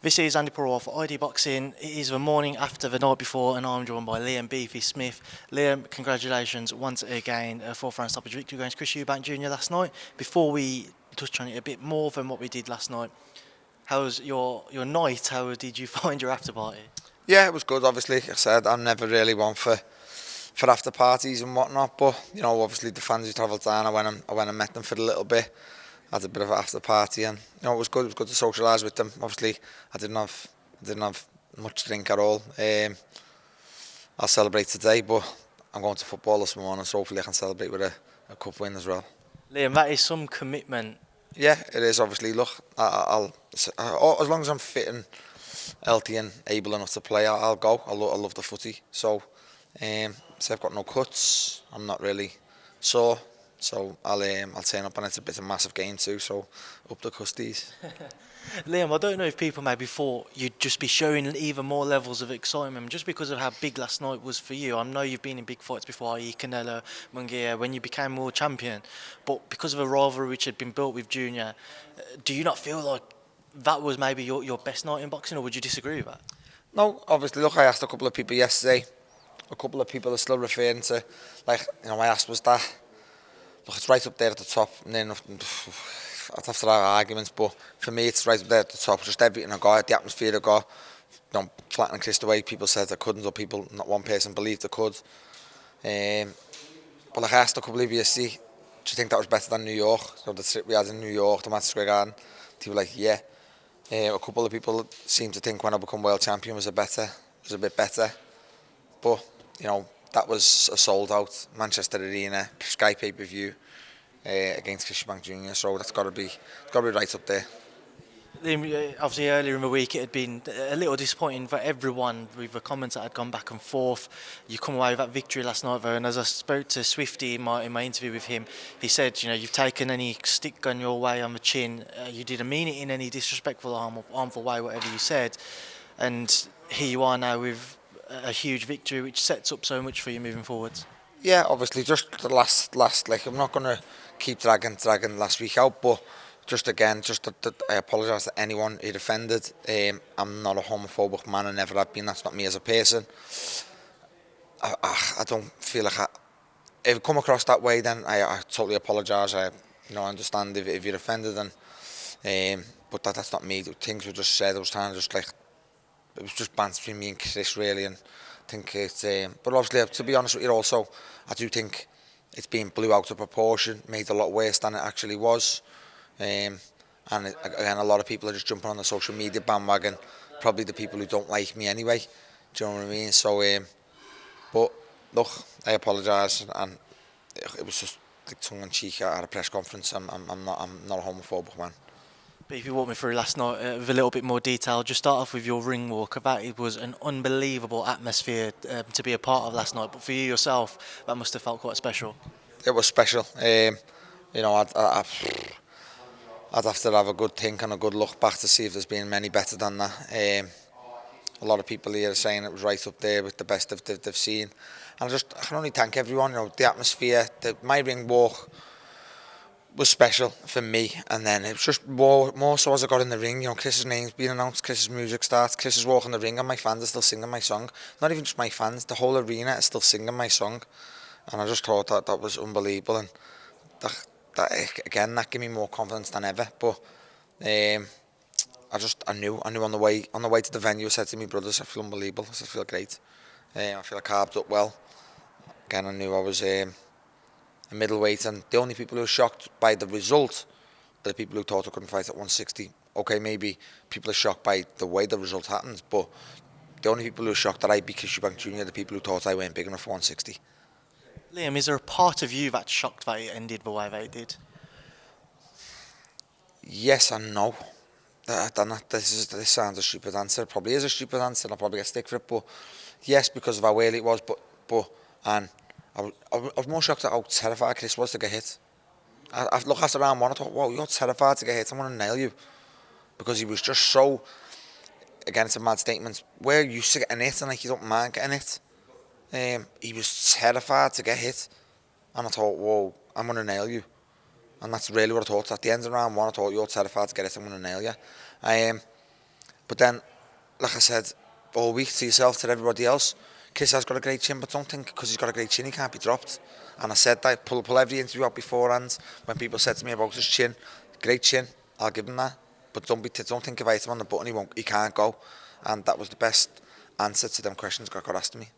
This is Andi Purewal for ID Boxing. It is the morning after the night before, and I'm joined by Liam Beefy Smith. Liam, congratulations once again, a fourth round stoppage victory against Chris Eubank Jr last night. Before we touch on it a bit more than what we did last night, how was your night? How did you find your after party? Yeah, it was good. Obviously, like I said, I'm never really one for after parties and whatnot. But you know, obviously the fans who travelled down, I went and met them for a little bit. Had a bit of an after party, and you know, it was good. It was good to socialise with them. Obviously, I didn't have much drink at all. I'll celebrate today, but I'm going to football this morning, so hopefully I can celebrate with a cup win as well. Liam, that is some commitment. Yeah, it is. Obviously, look, I'll as long as I'm fit and healthy and able enough to play, I'll go. I love the footy, so I've got no cuts. I'm not really sore, so I'll turn up, and it's a massive game too. So up the custies. Liam, I don't know if people maybe thought you'd just be showing even more levels of excitement just because of how big last night was for you. I know you've been in big fights before, i.e. Canelo, Munguia, when you became world champion, but because of a rivalry which had been built with Junior, do you not feel like that was maybe your best night in boxing, or would you disagree with that? No, obviously, look, I asked a couple of people yesterday. A couple of people are still referring to, like, you know, I asked, was that, look, it's right up there at the top, and then I'd have to have arguments, but for me it's right up there at the top. Just everything I got, the atmosphere I got, you know, flattening Chris the way people said I couldn't, or people, not one person believed I could. But like I asked a couple of you, do you think that was better than New York? So the trip we had in New York, the Madison Square Garden, people were like, yeah. A couple of people seem to think when I become world champion was a bit better. But, you know, that was a sold out Manchester Arena, Sky pay-per-view against Chris Eubank Jr. So that's got to be right up there. Obviously earlier in the week it had been a little disappointing for everyone with the comments that had gone back and forth. You come away with that victory last night though, and as I spoke to Swifty in my interview with him, he said, you know, you've taken any stick gun your way on the chin, you didn't mean it in any disrespectful or harmful way, whatever you said, and here you are now with a huge victory which sets up so much for you moving forwards. Yeah, obviously just the last like, I'm not going to keep dragging last week out, but just again, I apologise to anyone who'd offended. I'm not a homophobic man, I never have been. That's not me as a person. I don't feel like if it come across that way, then I totally apologise. I understand if you're offended, and but that's not me. The things were just said. I was trying to just, like, it was just banter between me and Chris really, and I think it's. But obviously, to be honest with you, also I do think it's been blew out of proportion, made a lot worse than it actually was. And again, a lot of people are just jumping on the social media bandwagon. Probably the people who don't like me anyway. Do you know what I mean? So, but look, I apologise, and it was just like tongue in cheek at a press conference. I'm not a homophobic man. But if you walk me through last night with a little bit more detail, just start off with your ring walk. That it was an unbelievable atmosphere to be a part of last night. But for you yourself, that must have felt quite special. It was special. You know, I'd have to have a good think and a good look back to see if there's been many better than that. A lot of people here are saying it was right up there with the best they've seen. And I can only thank everyone. You know, the atmosphere, my ring walk was special for me. And then it was just more so as I got in the ring. You know, Chris's name's been announced, Chris's music starts, Chris is walking the ring, and my fans are still singing my song. Not even just my fans, the whole arena is still singing my song. And I just thought that was unbelievable. And that gave me more confidence than ever. But I knew on the way to the venue. I said to my brothers, I feel unbelievable. I feel great. I feel like I carved up well. Again, I knew I was a middleweight, and the only people who were shocked by the result are the people who thought I couldn't fight at 160. Okay, maybe people are shocked by the way the result happened, but the only people who are shocked that I beat Chris Eubank Jr. are the people who thought I weren't big enough for 160. Liam, is there a part of you that's shocked that it ended the way that it did? Yes and no. This sounds a stupid answer. It probably is a stupid answer, and I'll probably get stick for it. But yes, because of how early it was. And I was more shocked at how terrified Chris was to get hit. I look, after round one, I thought, wow, you're terrified to get hit. I'm going to nail you, because he was just so. Again, it's a mad statement. We're used to getting hit, and like, you don't mind getting hit. He was terrified to get hit, and I thought, whoa, I'm going to nail you. And that's really what I thought. At the end of round one, I thought, you're terrified to get hit, I'm going to nail you. But then, like I said, all week to yourself, to everybody else, Chris has got a great chin, but don't think because he's got a great chin he can't be dropped. And I said that, pull every interview out beforehand. When people said to me about his chin, great chin, I'll give him that. But don't think if I hit him on the button, he can't go. And that was the best answer to them questions got asked to me.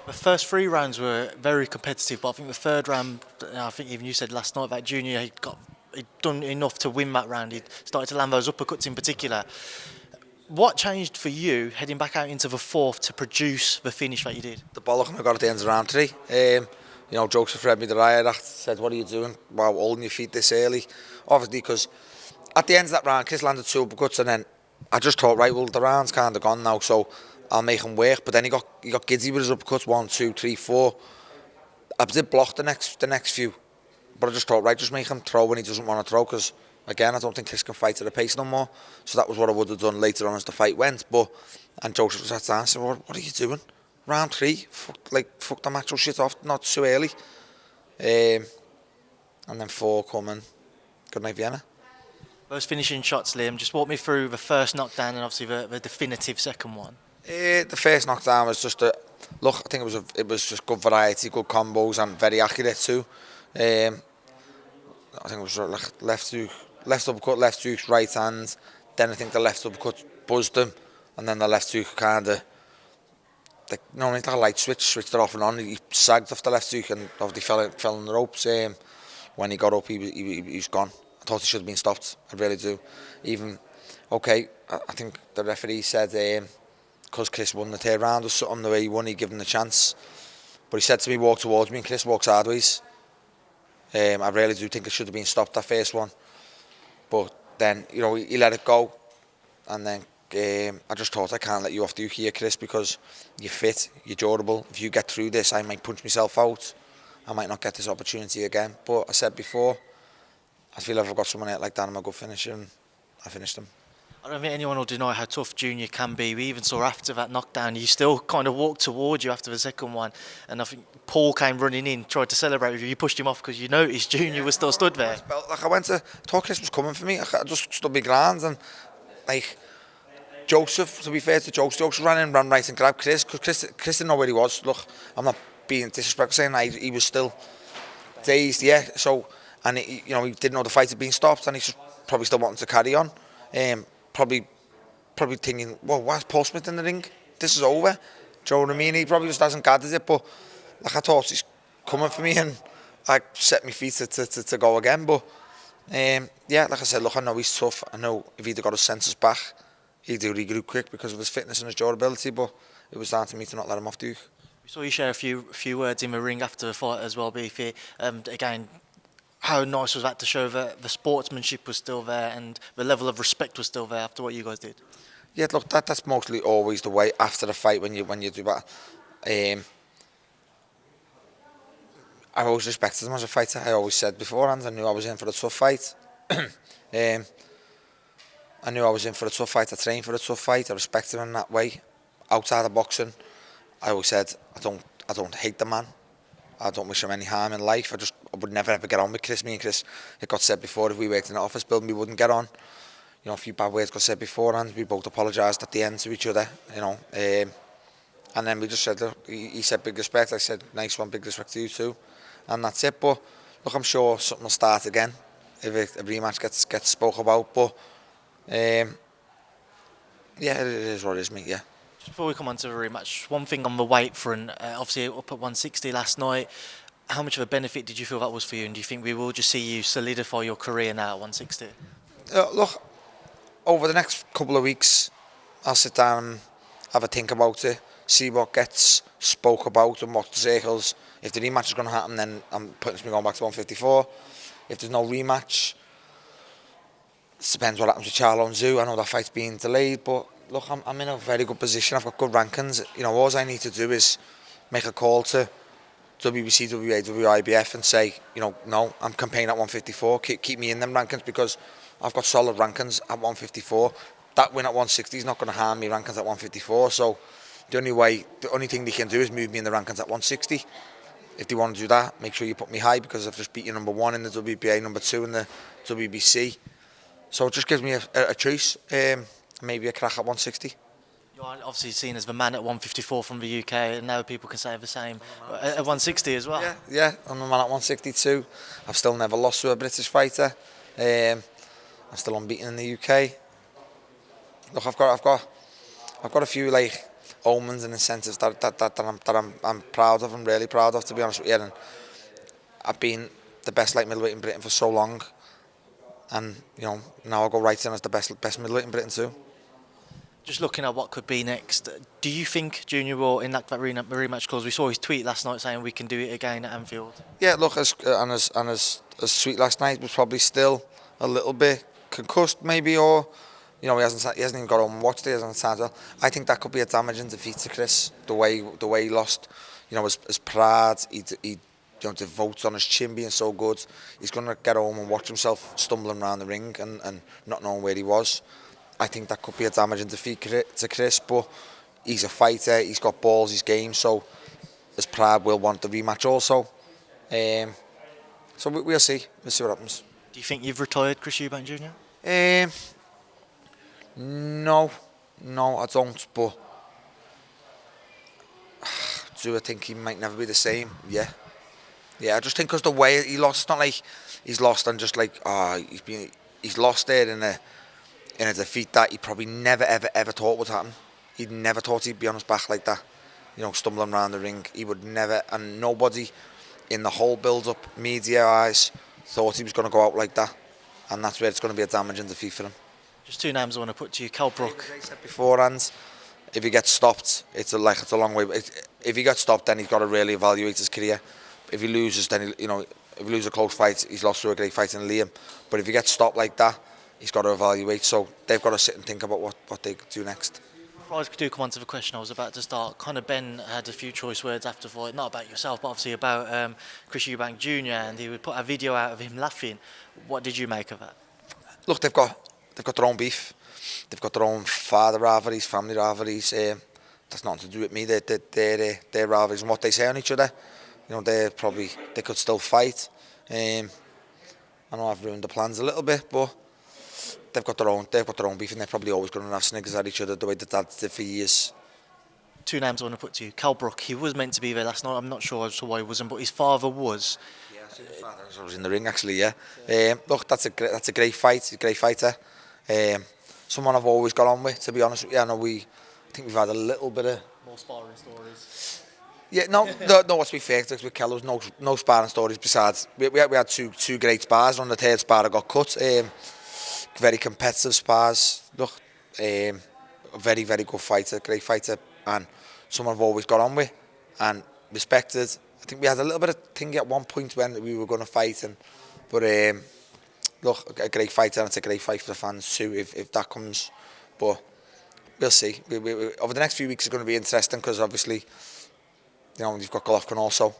The first 3 rounds were very competitive, but I think the third round, I think even you said last night that Junior, he'd done enough to win that round. He'd started to land those uppercuts in particular. What changed for you heading back out into the 4th to produce the finish that you did? The bollocking I got at the end of round 3. Joseph read me the riot act, said, what are you doing? Wow, holding your feet this early. Obviously, because at the end of that round, Chris landed 2 uppercuts, and then I just thought, right, well, the round's kind of gone now, so I'll make him work. But then he got giddy with his uppercuts, 1, 2, 3, 4. I did block the next few, but I just thought, right, just make him throw when he doesn't want to throw, because again, I don't think Chris can fight at the pace no more. So that was what I would have done later on as the fight went. And Joseph was at the answer, what are you doing? Round 3, fuck the macho shit off, not too early. And then 4 coming. Good night, Vienna. Those finishing shots, Liam, just walk me through the first knockdown and obviously the definitive second one. The first knockdown was just I think it was just good variety, good combos, and very accurate too. I think it was like left uppercut, left hook, right hand. Then I think the left uppercut buzzed him, and then the left hook kind of, like a light switched it off and on. He sagged off the left hook and obviously fell in the ropes. When he got up, he was gone. I thought he should have been stopped. I really do. I think the referee said because Chris won the 3rd round or something, the way he won, he gave him the chance. But he said to me, walk towards me, and Chris walked sideways. I really do think it should have been stopped, that first one. But then, he let it go. And then I just thought, I can't let you off the hook here, Chris, because you're fit, you're durable. If you get through this, I might punch myself out. I might not get this opportunity again. But I said before, I feel if I've got someone out like that, I'm a good finisher, and I finished him. I don't think anyone will deny how tough Junior can be. We even saw after that knockdown, he still kind of walked towards you after the second one. And I think Paul came running in, tried to celebrate with you. You pushed him off because you noticed Junior was still stood there. I thought Chris was coming for me. I just stood my ground, and Joseph, to be fair to Joseph ran right and grabbed Chris, because Chris didn't know where he was. Look, I'm not being disrespectful saying that, he was still dazed, yeah. So, and he didn't know the fight had been stopped, and he's just probably still wanting to carry on. Probably thinking, well, why's Paul Smith in the ring? This is over. Do you know what I mean? He probably just hasn't gathered it, but I thought he's coming for me, and I set my feet to go again. But like I said, look, I know he's tough. I know if he'd got his senses back, he'd regroup quick because of his fitness and his durability, but it was down to me to not let him off the hook. We saw you share a few words in the ring after the fight as well, Beefy. Again, how nice was that to show that the sportsmanship was still there and the level of respect was still there after what you guys did? Yeah, look, that's mostly always the way after the fight when you do that. I always respected him as a fighter. I always said beforehand, I knew I was in for a tough fight. I trained for a tough fight. I respected him in that way. Outside of boxing, I always said I don't hate the man. I don't wish him any harm in life. I would never ever get on with Chris. Me and Chris, it got said before, if we worked in an office building, we wouldn't get on. A few bad words got said beforehand. We both apologised at the end to each other, and then we just said, look, he said big respect. I said, nice one, big respect to you too, and that's it. But look, I'm sure something will start again if a rematch gets spoke about. But it is what it is, mate. Yeah. Just before we come on to the rematch, one thing on the weight front, obviously up at 160 last night. How much of a benefit did you feel that was for you, and do you think we will just see you solidify your career now at 160? Look, over the next couple of weeks, I'll sit down and have a think about it, see what gets spoke about and what circles. If the rematch is going to happen, then I'm putting me going back to 154. If there's no rematch, it depends what happens with Charlo and Zoo. I know that fight's being delayed, but look, I'm in a very good position. I've got good rankings. All I need to do is make a call to WBC, WA, WIBF and say, no, I'm campaigning at 154. Keep me in them rankings because I've got solid rankings at 154. That win at 160 is not going to harm me rankings at 154. So the only thing they can do is move me in the rankings at 160. If they want to do that, make sure you put me high because I've just beat you number 1 in the WBA, number 2 in the WBC. So it just gives me a choice. maybe a crack at 160. You're obviously seen as the man at 154 from the UK, and now people can say the same at 160 as well. Yeah, I'm a man at 162. I've still never lost to a British fighter. I'm still unbeaten in the UK. Look, I've got a few like omens and incentives that I'm proud of. I'm really proud of, to be honest with you. And I've been the best light middleweight in Britain for so long, and now I go right in as the best middleweight in Britain too. Just looking at what could be next, do you think Junior will enact that rematch clause? We saw his tweet last night saying we can do it again at Anfield. Yeah, look, as sweet last night was probably still a little bit concussed, maybe, or he hasn't even got home and watched it. He hasn't started well. I think that could be a damaging defeat to Chris. The way he lost, his pride, he devotes on his chin being so good. He's gonna get home and watch himself stumbling around the ring and not knowing where he was. I think that could be a damaging defeat to Chris, but he's a fighter, he's got balls, he's game, so his pride will want the rematch also. So we'll see what happens. Do you think you've retired Chris Eubank Jr? No, I don't, but do I think he might never be the same? Yeah, I just think because the way he lost, it's not like he's lost and just like, he's lost there in a defeat that he probably never ever thought would happen. He'd never thought he'd be on his back like that, stumbling around the ring. He would never, and nobody in the whole build-up, media eyes, thought he was going to go out like that, and that's where it's going to be a damaging defeat for him. Just two names I want to put to you. Kell Brook. As I said beforehand, if he gets stopped, it's a long way. If he gets stopped, then he's got to really evaluate his career. If he loses, then if he loses a close fight, he's lost to a great fight in Liam. But if he gets stopped like that, he's got to evaluate. So they've got to sit and think about what they could do next. Before I do come on to the question I was about to start, Conor Benn had a few choice words after the fight, not about yourself, but obviously about Chris Eubank Jr. And he would put a video out of him laughing. What did you make of that? Look, they've got their own beef. They've got their own father rivalries, family rivalries. That's nothing to do with me. They're rivalries and what they say on each other. They could still fight. I know I've ruined the plans a little bit, but they've got their own beef, and they're probably always going to have sniggers at each other the way that dads did for years. Two names I want to put to you. Kell Brook, he was meant to be there last night. I'm not sure as to why he wasn't, but his father was. Yeah, his father was in the ring actually. Yeah. Look, that's a great fight. He's a great fighter. Someone I've always got on with, to be honest with you. I think we've had a little bit of more sparring stories. Yeah, no. What's to be fair, with Kell, there was no sparring stories besides we had two great spars. On the third spar, I got cut. Very competitive spars. Look, a very good fighter, great fighter, and someone I've always got on with and respected. I think we had a little bit of thing at one point when we were going to fight, but look, a great fighter, and it's a great fight for the fans too if that comes. But we'll see. We over the next few weeks is going to be interesting because obviously, you've got Golovkin also.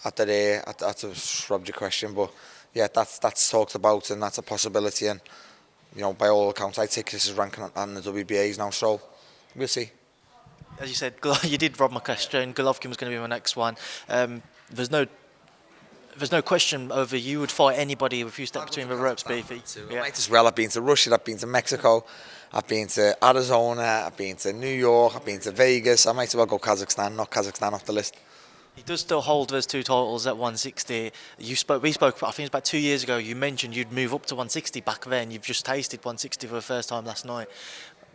After that's robbed your question, but yeah, that's talked about and that's a possibility. And by all accounts, I take Chris's ranking on the WBAs now, so we'll see. As you said, you did rob my question. Golovkin was going to be my next one. There's no question over you would fight anybody if you step between the ropes, Beefy. I might as well. I've been to Russia, I've been to Mexico, I've been to Arizona, I've been to New York, I've been to Vegas. I might as well go Kazakhstan, knock Kazakhstan off the list. He does still hold those two titles at 160. We spoke, I think it was about 2 years ago, you mentioned you'd move up to 160 back then. You've just tasted 160 for the first time last night.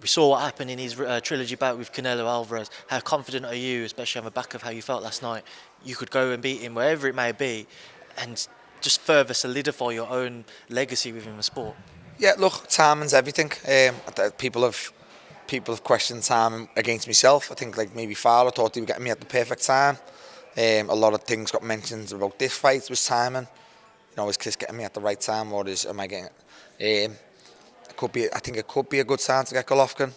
We saw what happened in his trilogy bout with Canelo Alvarez. How confident are you, especially on the back of how you felt last night, you could go and beat him wherever it may be and just further solidify your own legacy within the sport? Yeah, look, timing's everything. People have questioned timing against myself. I think like maybe Fowler thought he would get me at the perfect time. A lot of things got mentioned about this fight was timing. Is Chris getting me at the right time, or am I getting it? I think it could be a good time to get Golovkin,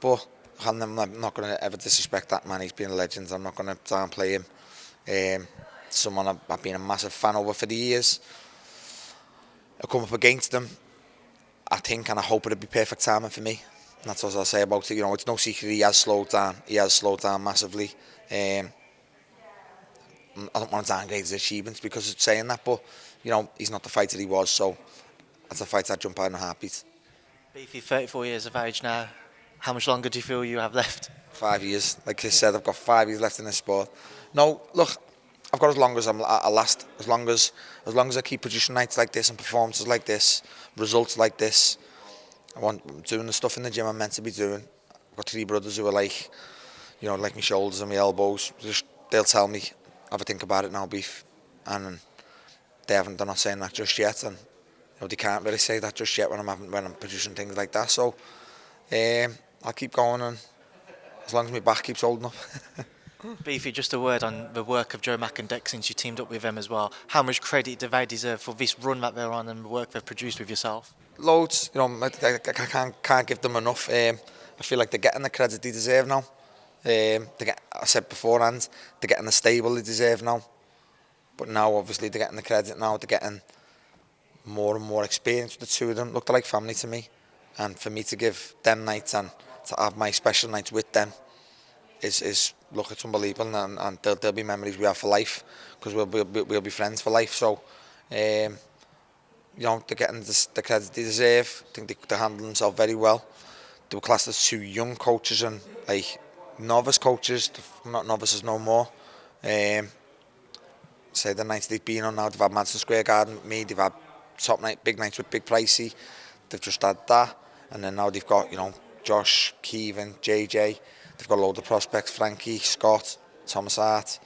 but I'm not going to ever disrespect that man. He's been a legend. I'm not going to downplay him. Someone I've been a massive fan over for the years. I come up against him, I think, and I hope it'll be perfect timing for me. And that's what I'll say about it. It's no secret he has slowed down. He has slowed down massively. I don't want to downgrade his achievements because of saying that, but he's not the fighter he was, so that's a fight I'd jump out in a heartbeat. Beefy, 34 years of age now. How much longer do you feel you have left? 5 years, like I said, I've got 5 years left in this sport. No, look, I've got as long as I last, as long as I keep producing nights like this and performances like this, results like this. I'm doing the stuff in the gym I'm meant to be doing. I've got 3 brothers who are like, like my shoulders and my elbows. They'll tell me, have a think about it now, Beef, and they're not saying that just yet, and they can't really say that just yet when I'm producing things like that. So I'll keep going, and as long as my back keeps holding up. Beefy, just a word on the work of Joe Mack and Dex since you teamed up with them as well. How much credit do they deserve for this run that they're on and the work they've produced with yourself? Loads, I can't give them enough. I feel like they're getting the credit they deserve now. I said beforehand, they're getting the stable they deserve now. But now, obviously, they're getting the credit now. They're getting more and more experience with the two of them. Look, they're like family to me. And for me to give them nights and to have my special nights with them is look, it's unbelievable. And there'll be memories we have for life, because we'll be friends for life. So, they're getting the credit they deserve. I think they handle themselves very well. They were classed as 2 young coaches and like novice coaches. They're not novices no more. Say the nights they've been on now, they've had Madison Square Garden with me, they've had big nights with Big Pricey, they've just had that, and then now they've got, Josh, Keevan, JJ, they've got a load of prospects, Frankie, Scott, Thomas Hart,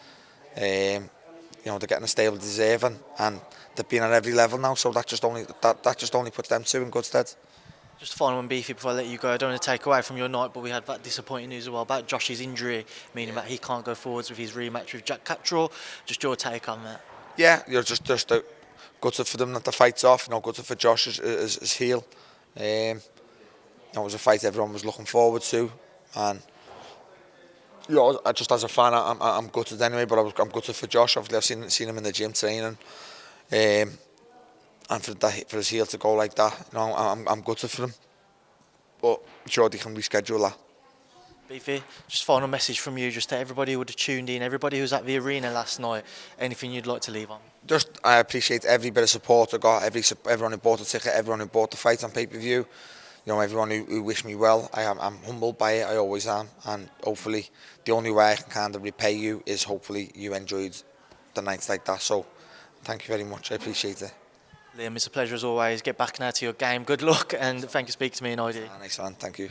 they're getting a stable they deserve, and they've been at every level now, so that just only puts them 2 in good stead. Just a final one, Beefy, before I let you go. I don't want to take away from your night, but we had that disappointing news as well about Josh's injury, meaning that he can't go forwards with his rematch with Jack Cattrall. Just your take on that. Yeah, you're just gutted for them that the fight's off. Gutted for Josh as heel. It was a fight everyone was looking forward to, and just as a fan, I'm gutted anyway. But I'm gutted for Josh. Obviously, I've seen him in the gym training, and for his heel to go like that, I'm gutted for him. But sure, they can reschedule that. Beefy, just final message from you, just to everybody who would have tuned in, everybody who was at the arena last night. Anything you'd like to leave on? I appreciate every bit of support I got, everyone who bought a ticket, everyone who bought the fight on pay-per-view, everyone who wished me well. I'm humbled by it, I always am, and hopefully the only way I can kind of repay you is hopefully you enjoyed the nights like that. So thank you very much, I appreciate it. Liam, it's a pleasure as always. Get back now to your game. Good luck, and thank you for speaking to me in ID. Nice one, thank you.